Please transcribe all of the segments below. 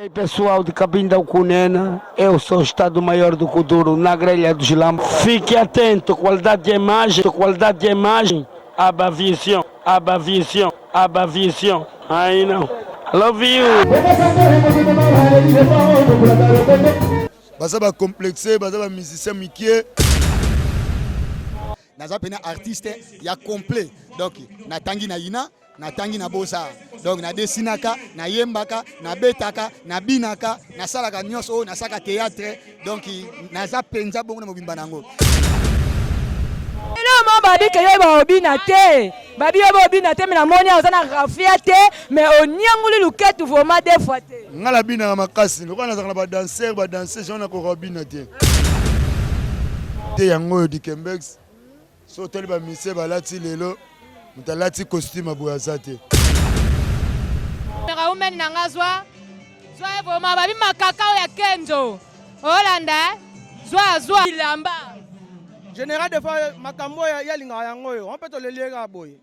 E pessoal de Cabinda Cunena, eu sou o Estado-Maior do Kuduro, na grelha do Gilambo. Fique atento, qualidade de imagem, abaviação, aí não. I love you. Baza ba complexé, baza ba musicien mikie. Naza pena artiste ya complet. Donc na tangi na ina, na tangi na bosa. Donc na desinaka, na yembaka, na betaka, na binaka, na salaka nyonso, na saka théâtre. Donc naza penza bongo na mobimba nango. Hello mon babi que yeba obina te. Babi yeba obina te mais na moni ozana rafia te mais onyanguli luketu vraiment deux fois te. Ngala bina na makasi, lokana nazaka ba danser, jona ko robina te. Te yango di Kembex. So teli ba mise balati lelo, mutalati costume abuyazate. Mera umen nangazwa. Zwa vraiment babi makakao ya Kenzo. Holanda. Zwa ilamba. Général de fois makambo ya linga yango yo on peut te le lire à boy.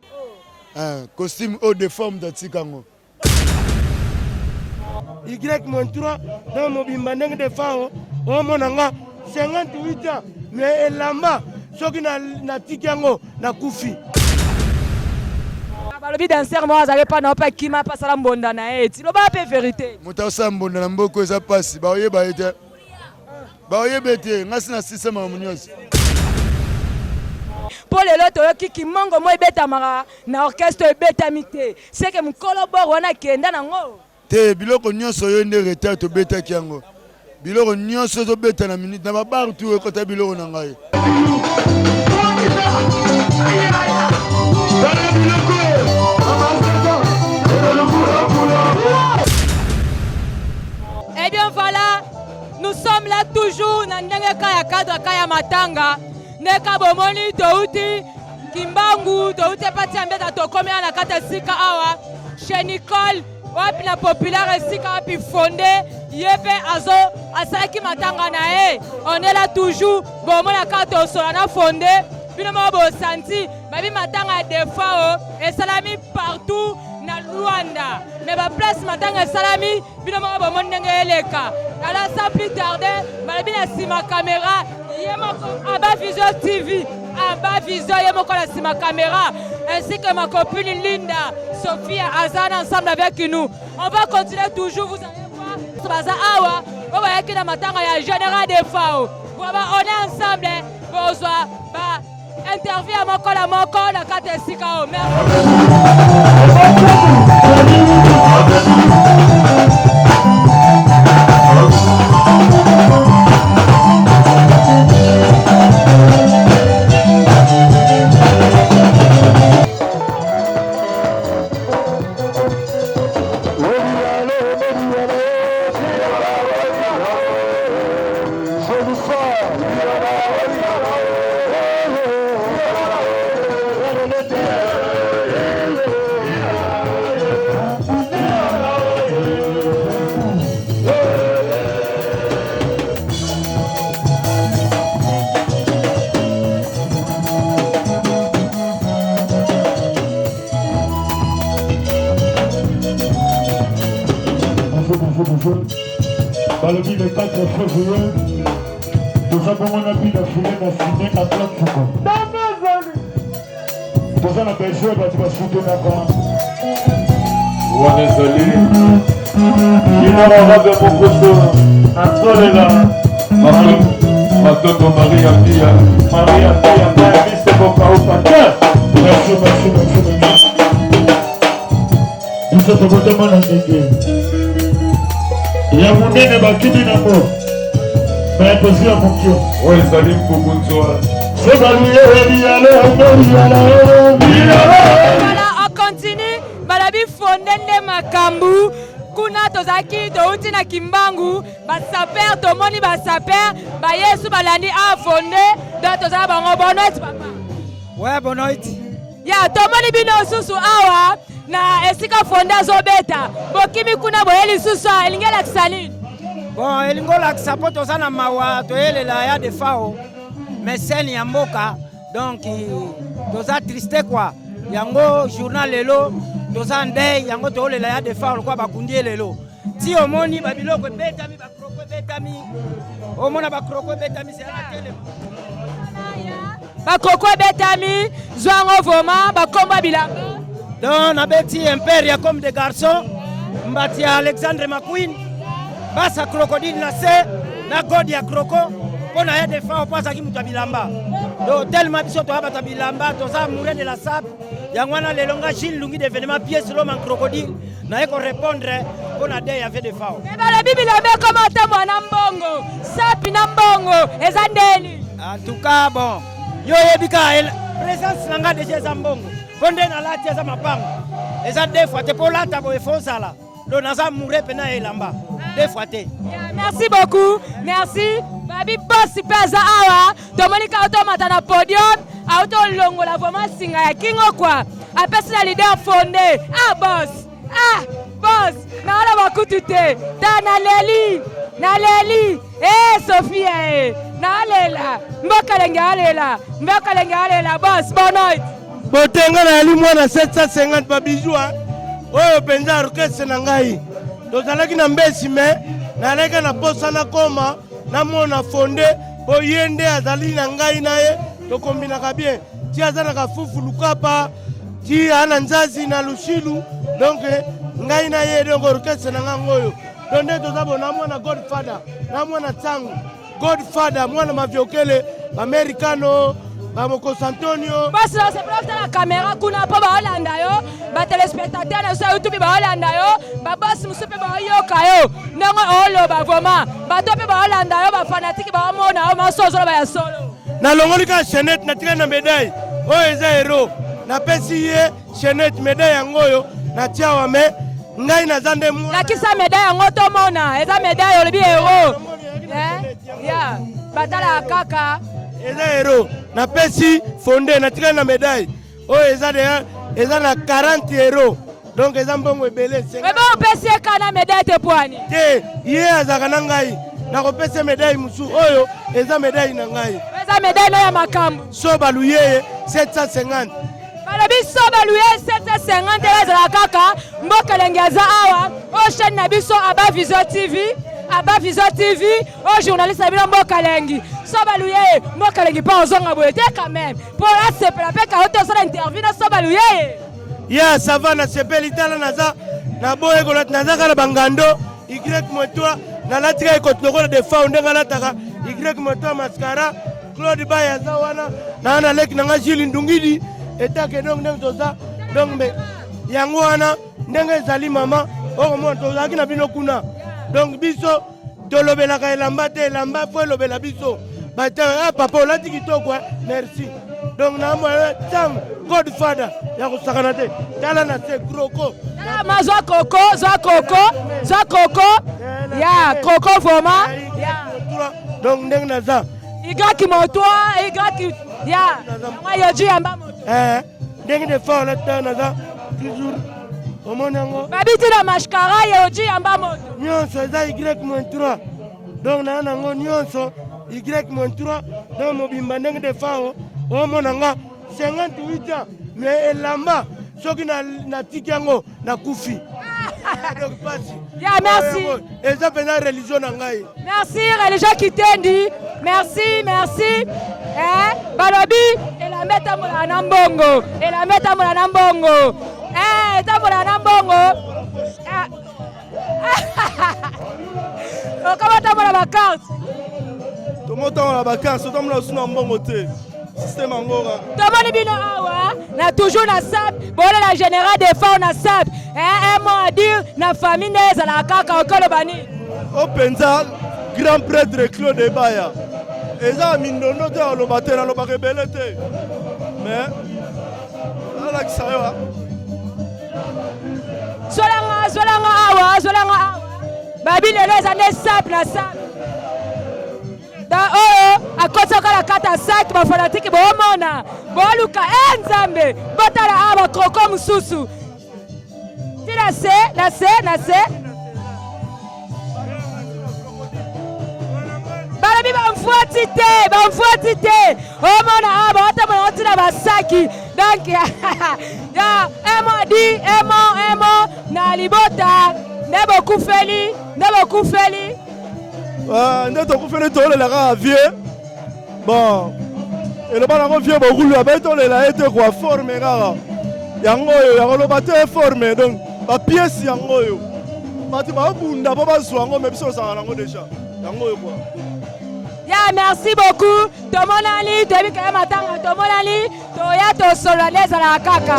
Costume haut de forme de tikango. Y -3 dans mobimba ndenge de fao on monanga 58 ans mais elamba soki na tikango na kufi. Balobi danser moi azale pas na pa kima pa sala mbonda na eti lo ba pe vérité. Muta sa mbonda na mboko eza pasi ba oyeba ete. Ba oyebete ngasi na système amunyosi. Pour les loto qui mango moi beta mara na orchestre beta mité c'est que mon collabore wana kenda nango te biloko nyonso yo nde retard to beta kiango biloko nyonso to beta na minute na babar tu ko ta biloko na ngai Eh bien voilà, nous sommes là toujours na ndenge kaya cadre kaya matanga. Neka bomoni touti Kimbangu touti pati ambeta tokomi na kata sika awa chez Nicole wapi na populaire sika wapi fondé yepe azo asaki matanga na e on est là toujours bomoni na kata osola na fondé bino mo bo santi babi matanga defao et salami partout na Rwanda mais ba place matanga salami bino mo bomoni ndenge eleka ala sans plus tarder babi na sima caméra Aba Vision TV, Aba Vision Yemoko la sima caméra, ainsi que ma copine Linda, Sophia, Azana ensemble avec nous. On va continuer toujours, vous allez voir. Baza Awa, on va y la matanga ya général de Fao. On est ensemble, bonsoir. Interview à Moko la carte Sikao. Balobi le 4 février, nous avons un appui d'affilée d'assigner à plein de foucault. Nous avons besoin de soutenir encore. Wanezali, il aura de mon costo, Antolela, Matoto Maria Pia, Mr. Bokao Panta. Merci. Nous sommes totalement en dégueu. Ya munene bakini na mo ba kozia mokyo o ezali mpukunzwa se baluye yale Voilà, on continue. Balabi fondende makambu kuna tozaki touti na Kimbangu basaper tomoni basaper ba Yesu balandi a fondé donc tozala bango bonoit papa. Ouais bonoit. Ya tomoni bino susu awa na esika fonda zobeta bokimi kuna boyeli susa elingela kisalini bon elingola kisapoto sana mawa toyelela ya defao mais scène ya mboka donc toza triste quoi yango journal lelo toza ndey yango toyelela ya defao kwa bakundi lelo ti omoni babiloko betami bakroko betami omona bakroko betami c'est la télé bakroko betami zwango voma bakomba bilamba donc nabeti imperia comme des garçons mbati ya Alexandre McQueen basa crocodile na se na god ya croko pona ya defa opasa ki muta bilamba donc tellement biso to abata bilamba to ça mourir de la sable yangwana lelonga Gilles Lungi d'événement pièce l'homme en crocodile na eko répondre pona de ya fait defa e bala bilamba comme atamwa na mbongo sapi na mbongo ezandeli en tout cas bon yo yebika présence nanga déjà za mbongo ponde na lati za mapango eza deux fois te pour lata bo efonsa la do naza mourir pena elamba deux fois te merci beaucoup merci babi boss pesa awa tomonika automata na podium auto longola vraiment singa ya kingo kwa apesi na leader fondé boss na wala bakutu te ta na leli Sophie na lela mboka lenga boss bonne botenga na yali mwana 750 babiju oyo penza orchestre na ngai tozalaki na mbesi me naleka na posa na koma na mona fonde oyende azali na ngai na ye tokombinaka bien ti aza na kafufu lukapa ti ana nzazi na lushilu donc ngai na ye donc orchestre na ngai oyo donc nde toza bona mwana godfather na mwana tsangu godfather mwana maviokele bamericano Bamoko Antonio. Parce que c'est pour la caméra qu'on a pas baolanda yo, ba téléspectateurs na sur YouTube baolanda yo, ba boss musupe ba yo kayo. Nango olo ba vraiment. Ba tope baolanda yo ba fanatique ba mona o maso zo ba ya solo. Na longoli ka Chenet na tika na médaille. O eza héros. Na pesi ye Chenet médaille yangoyo na tia wa me ngai na zande mu. Na kisa médaille yango to mona, eza médaille olobi héros. Ya, batala kaka. Eza héros. Na pesi fondé na tika na médaille. O eza na 40 héros. Donc eza mbongo ebele. Mais bon pesi kana médaille te poani. Te ye azaka na ngai. Na ko pesi médaille musu oyo eza médaille na ngai. Eza médaille na ya makambo. So baluye 750. Balobi so baluye 750 ezala kaka mboka lengaza awa o chaîne na biso Aba Vision TV. Aba Vision TV, au journaliste Abila Mbokalengi. Sobalouye, Mbokalengi pas aux ongles quand même. Pour la CP, la PEC a autant d'interview dans Sobalouye. Ya, ça va, na CP, l'Italie, naza, na boye, naza, na bangando, Y motoa, na latika, y kotnoko, de founder, na lataka, Y motoa, mascara, Claude Baya, zawana, na na lek, na Gilles Ndungidi, etake, donc, toza, donc, mais, yangoana, ndenge zali mama, oh, mon, toza, qui n'a bino kuna. Donc biso tolobela ka elamba te elamba fo lobela biso bata papa olati kitoko merci donc na mo tam godfather ya kusakana te tala na te kroko mazwa koko ya koko voma ya donc ndeng na za igaki motoa igaki ya mayoji amba ndeng de fa la ta na za toujours babiti na mashkara yoji amba moto nyonso eza Y-3 donc na nango nyonso Y-3 donc mobimba ndenge de fao omona nga 58 ans mais elamba soki na tiki yango na kufi ya merci eza pena religion na ngai merci religion kitendi merci balobi elamba tambola na mbongo tambola na mbongo comment tambola ba carte tomotambola ba carte totambola suna mbongo te système angora tomoni bino awa na toujours na sap bola la général des femmes na sap un mot à dire na famille neza la kaka okolo bani o penza grand prêtre Claude Ebaya eza mindondo te aloba te aloba rebele te mais ala kisayo Zolanga awa babi lelo eza nde sap na sap da oyo akosaka la kata sak bafanatiki boomona booluka nzambe botala awa bakroko mosusu ti na se balobi bamfuati te omona awa baotamona otina basaki donc ya emo adi emo na libota Feli. Nde tokufeli tolelaka vie. Bon. eloba nango vie bokulu abai tolela ete kwa forme kaka yango oyo yango loba te forme donc bapiesi yango oyo bato babunda mpo bazwa yango me biso osanga nango deja yango oyo kwa ya merci beaucoup tomonani toyebi kaya matanga tomonani toya tosolola nde ezalaka kaka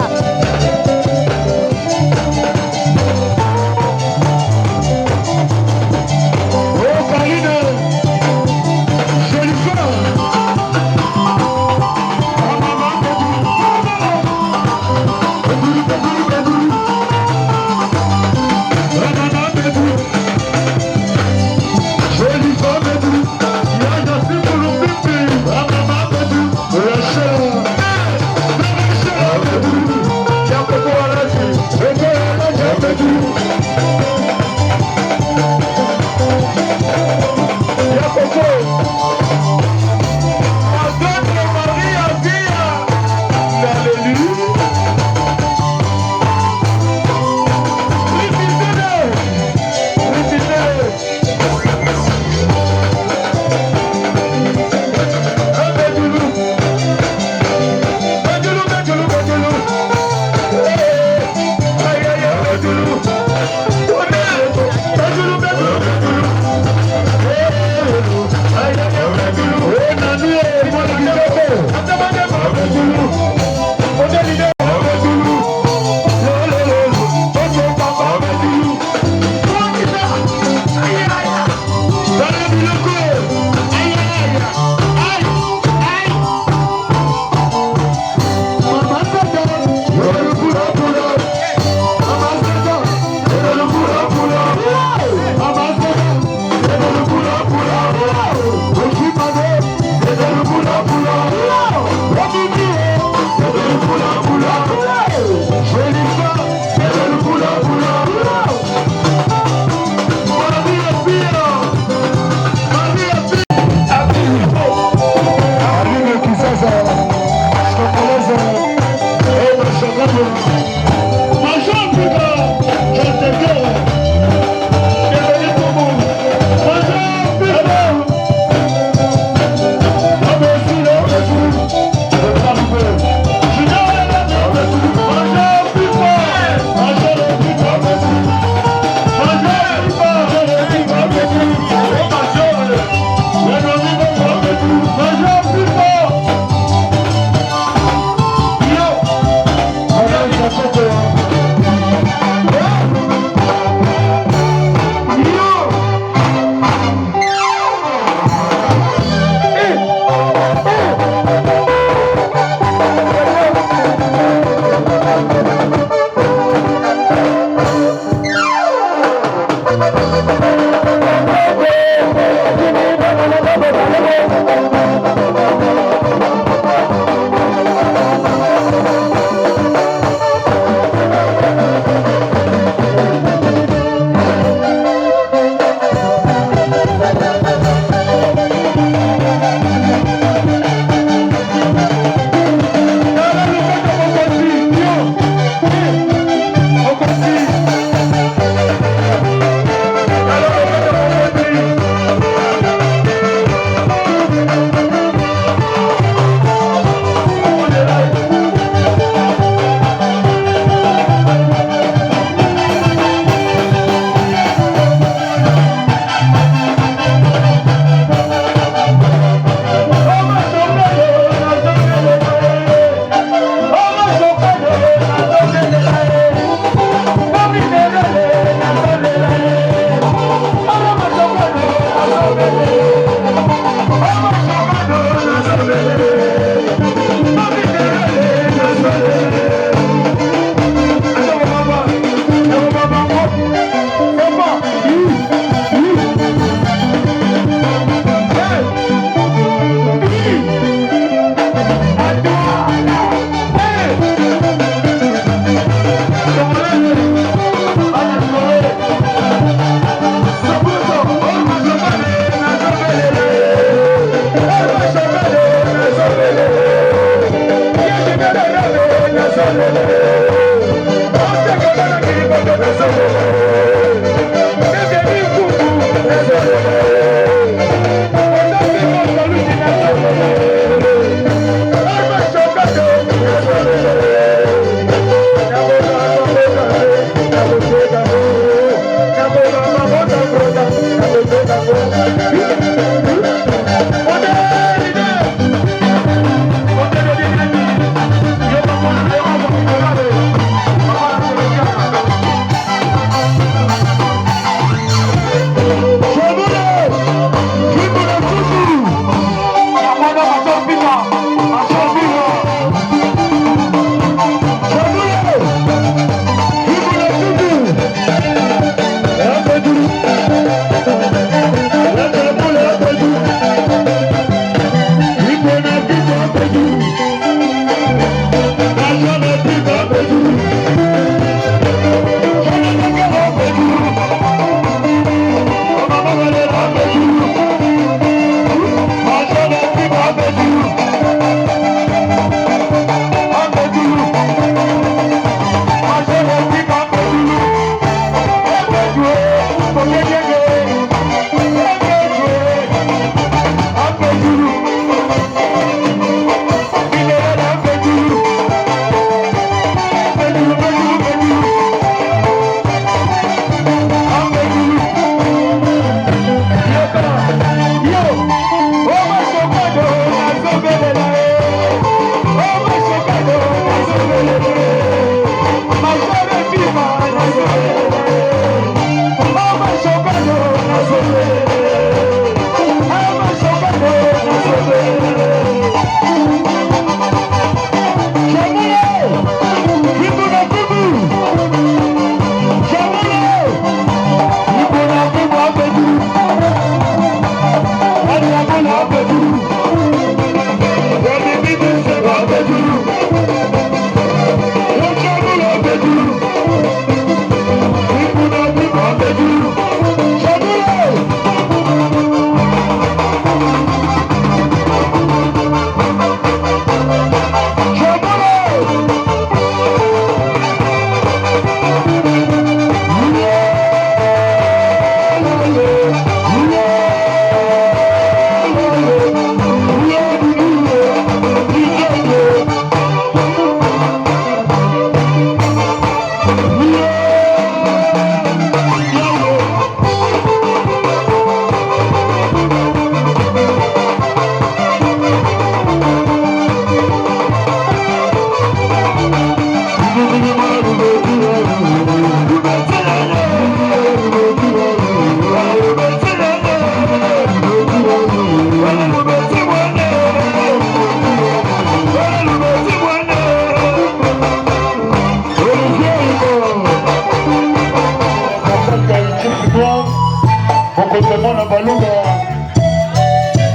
na baluba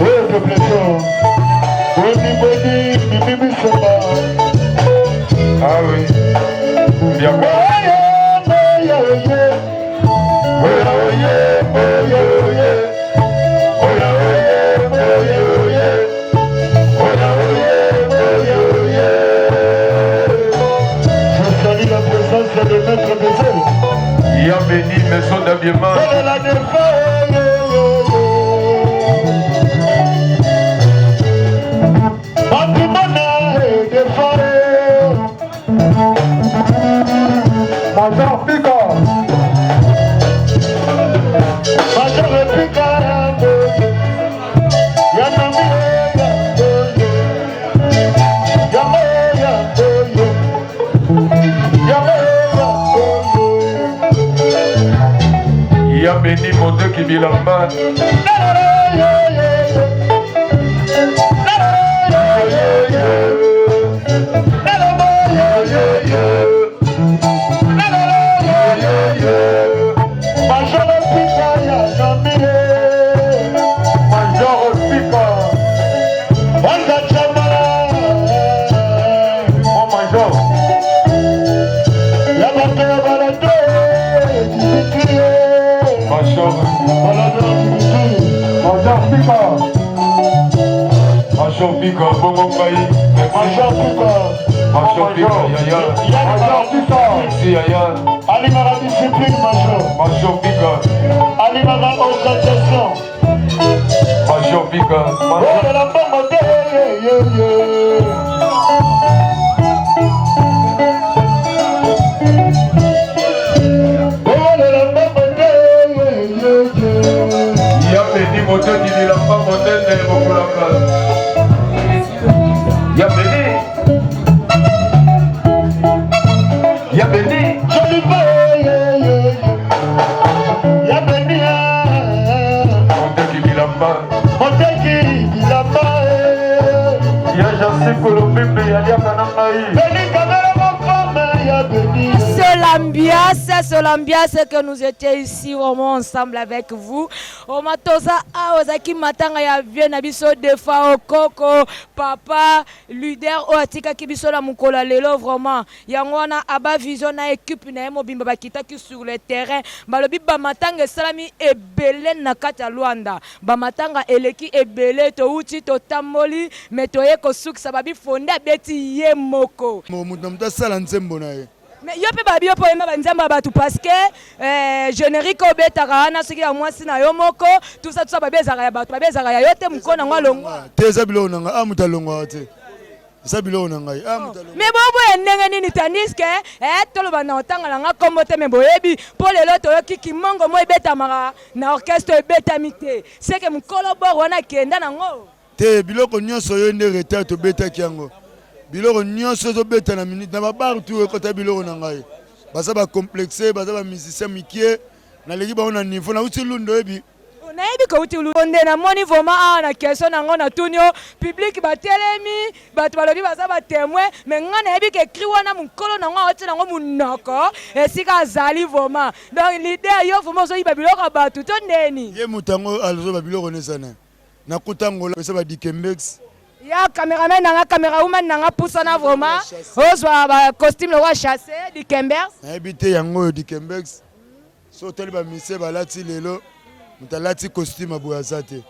oyo depleto oniboni mimimisomba awe yakoye moya oye moya oye moya oye moya oye moya oye moya oye moya oye. Je salue la présence de Maître Bézé. Il a béni maison d'habillement. Major Pika. Major Pika. Il a béni mon Dieu qui vit là-bas. Major Pika, bon pays. Major Pika, Major Pika, Yaya. Merci Yaya. Alima la discipline, Major. Major Pika. Alima la organisation. Major Pika. Major la bombe C'est l'ambiance que nous étions ici vraiment ensemble avec vous. Au matosa aozaki matanga ya vie na biso defa okoko papa leader o atika ki biso la mukola lelo vraiment yango wana aba vision na équipe na mobimba bakitaki sur le terrain balobi ba matanga salami ebele na kati ya Luanda ba matanga eleki ebele to uti to tamoli metoye ko sukisa babi fonda beti ye moko mutu mta sala nzembo na ye. Mais yo pe babi yo po yema banzamba batu parce que générique obetaka na soki ya mwasi na yo moko tout ça babi ezaka ya batu babi ezaka ya yo te mukona ngwa longwa te zabilo nanga amuta longwa te zabilo nanga amuta longwa mais bobo endenge nini tandis que tolo bana otanga nga kombo te me boyebi po lelo to yoki kimongo mo ebetamaka na orchestre ebetamite c'est que mukolo bor wana kenda nango te biloko nyonso yo nde retard to betaki yango biloko nyonso ezobeta na minute na babar tu ekota biloko na ngai baza bacomplexe baza bamusicien mikie naleki bango na niveau nauti lundo oyebi nayebi kauti lunde na moni vraiment awa na question nango na tunio public batelemi bato balobi baza batémoin mais nga nayebi ke ekri wana mokolo nango aoti nango monoko esika azali vraiment donc l'idée yo vraiment ozoyiba biloko bato to ndeni ye moto yango azoba biloko nesana nakutangola pesa badikembex ya cameraman nanga camera woman nanga pusana vraiment ozwa ba costume le roi chassé di Kembers habité yango di Kembex so tali ba mise balati lelo mutalati costume abuyazate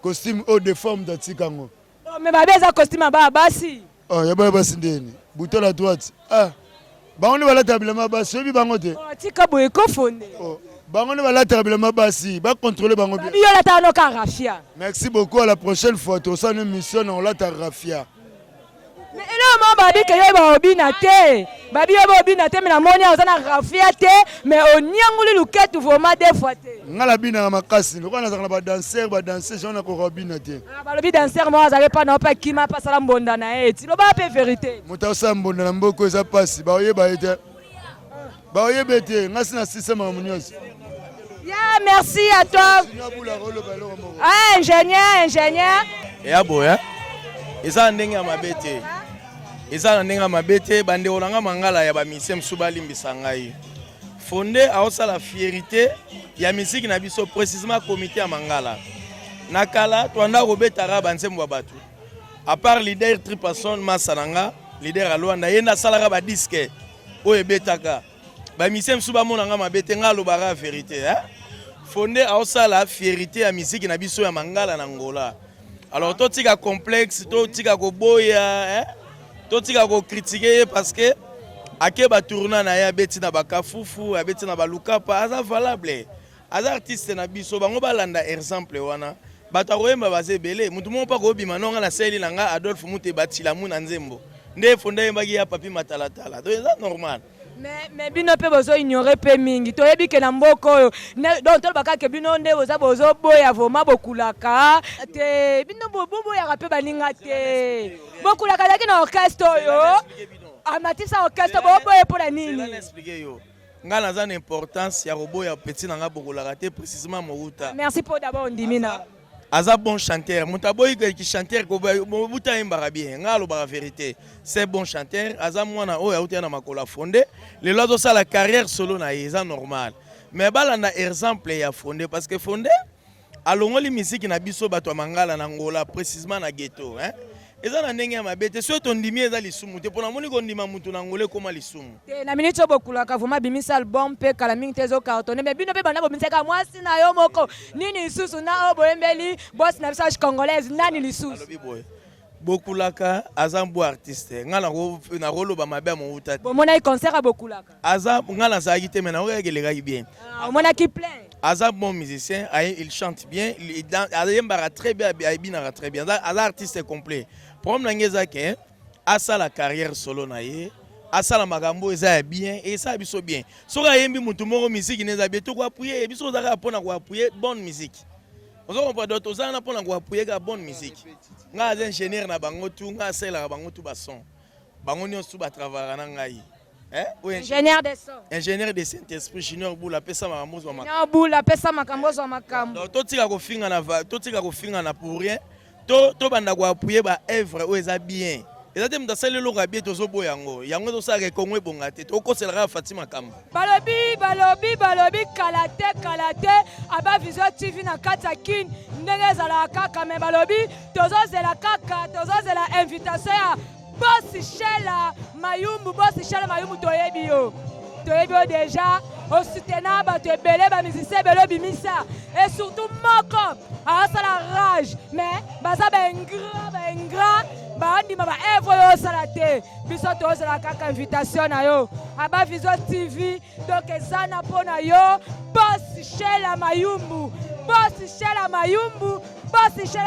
costume haut de forme d'atikango mais ba beza costume ba basi ya ba basi ndeni bouton à droite bango ne balata bilama basi obi bango te tika boye ko fonde bango ne balata bilama basi ba contrôler bango bien yo la ta no ka rafia. Merci beaucoup, à la prochaine fois to ça une mission on la ta rafia mais elo mo babi ke yo ba obina te babi yo ba obina te mais na moni ozana rafia te mais onianguli luketu vraiment des fois te ngala bina na makasi lokana na ba danser on a ko robina te balobi danser mo azale pa na pa kima pa sala mbonda na eti lo ba pe vérité muta sa mbonda na mboko eza pasi ba oyeba ete ba oyebete ngasi na système harmonieux. Yeah, merci à toi. Ingénieur. Ya boya. Eza ndenge ya mabete. Eza ndenge ya mabete bande olanga mangala ya ba misem subali mbisanga yi. Fondé à la fierté, il y a musique na biso précisément comité à Mangala. Nakala, tuanda robetara bansembo batu. À part leader Tripason Masananga, leader Alwanda, yena salara ba disque. Oye betaka. Ba misem suba monanga mabete ngalo bara vérité, hein. Fondé à la fierté à musique na biso ya Mangala na Angola. Alors toi tu as complexe, toi tu as go boya, hein. Toi tu as go critiquer parce que akeba tourna na ya beti na bakafufu, ya beti na baluka pa aza valable. Aza artiste na biso bango balanda exemple wana. Bata royemba bazebele, mutu mo pa ko bima nonga na seli nanga Adolphe Mute batila mu na nzembo. Nde fonda yembagi ya papi matalatala. Donc c'est normal. Mais bino pe bozo ignorer pe mingi. To yebi ke na mboko donc to baka ke bino nde boza bozo boya voma bokulaka. Te bino bobo ya rape baninga te. Bokulaka daki na orchestre yo. Amatisa orchestre bobo e pour la nini. C'est expliquer yo. Nga naza na importance ya robo ya petit nanga bokulaka te précisément Mobuta. Merci pour d'abord Ndimina. Aza bon chanteur. Mutaboy qui chanteur ko Mobuta imbara bien. Nga lo ba vérité. C'est bon chanteur. Aza mwana o ya uti na makola fondé. Le lodo ça la carrière solo na eza normal. Mais balanda exemple ya fondé parce que fondé alongoli musique na biso bato Mangala na Angola précisément na ghetto, hein. Eza na ndenge ya mabete so to ndimi eza lisumu te pona moni ko ndima mutu na ngole koma lisumu te na minute bokulaka vuma bimisa album pe kala mingi tezo cartonné mais bino pe banda bomiseka mwasi na yo moko nini lisusu na oboembeli boss na visage congolaise nani lisusu bokulaka aza mbo artiste nga na roloba mabe mo uta bomona i concert a bokulaka aza nga na za gite mais na oregeleka bien mona ki plein aza bon musicien il chante bien il yembara très bien ibinara très bien aza artiste complet problème ngeza ke asa la carrière solo na ye asa la magambo eza bien et ça biso bien soka yembi mutu moko musique neza bien to ko appuyer biso zaka pona ko appuyer bonne musique ozo ko pas d'autres za na pona ko appuyer ka bonne musique nga aza ingénieur na bango tu nga sela bango tu ba son bango nyonso ba travailler na ngai ingénieur de son ingénieur de Saint-Esprit Junior Bula pesa makambo zo makambo Bula pesa makambo zo makambo to tika ko finga na pour rien to banda ko appuyer ba œuvre o eza bien ezate mtasali lo rabie to zo boyango yango to saka Kongo ebongate to ko selera Fatima Kamba balobi kalate aba Vision TV na kata kin ndenge zala kaka me balobi tozo zela invitation ya Boss Shela Mayumbu toyebi yo déjà au soutenir bato ebele ba musicien belo bimisa et surtout moko à la rage mais baza ba ingrat ba ndima ba evre yo salate biso to zela kaka invitation na yo aba Vision TV donc ezana pona yo Boss Shela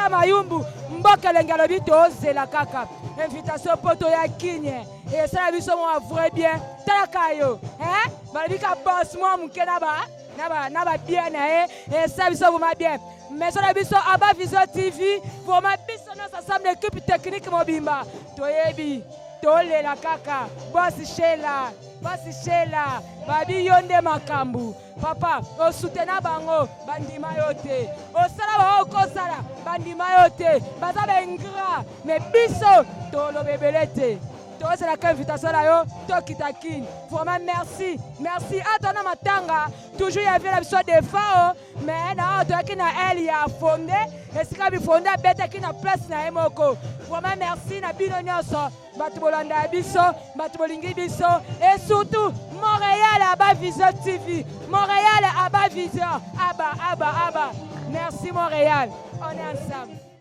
Mayumbu mboka lengalo bito zela kaka invitation poto ya kinye et ça la biso mo vrai bien talaka yo hein balika boss mo muke na ba bien et ça biso mo bien mais ça la biso aba Vision TV vraiment biso nous ensemble l'équipe technique mobimba toyebi tolela kaka Boss Shela babi yonde makambu papa o soutenir bango bandima yote o sala ba okosala bandima yote baza bengra mais biso tolo bebelete to c'est la invitation là yo to kitakin vraiment merci atona matanga toujours y avait la biso de fao mais na to kina elle ya fondé et sika bi fondé beta kina place na emoko vraiment merci na bino nyonso batu bolanda biso batu bolingi biso et surtout Montréal aba Vision TV Montréal aba Vision aba merci Montréal on est ensemble.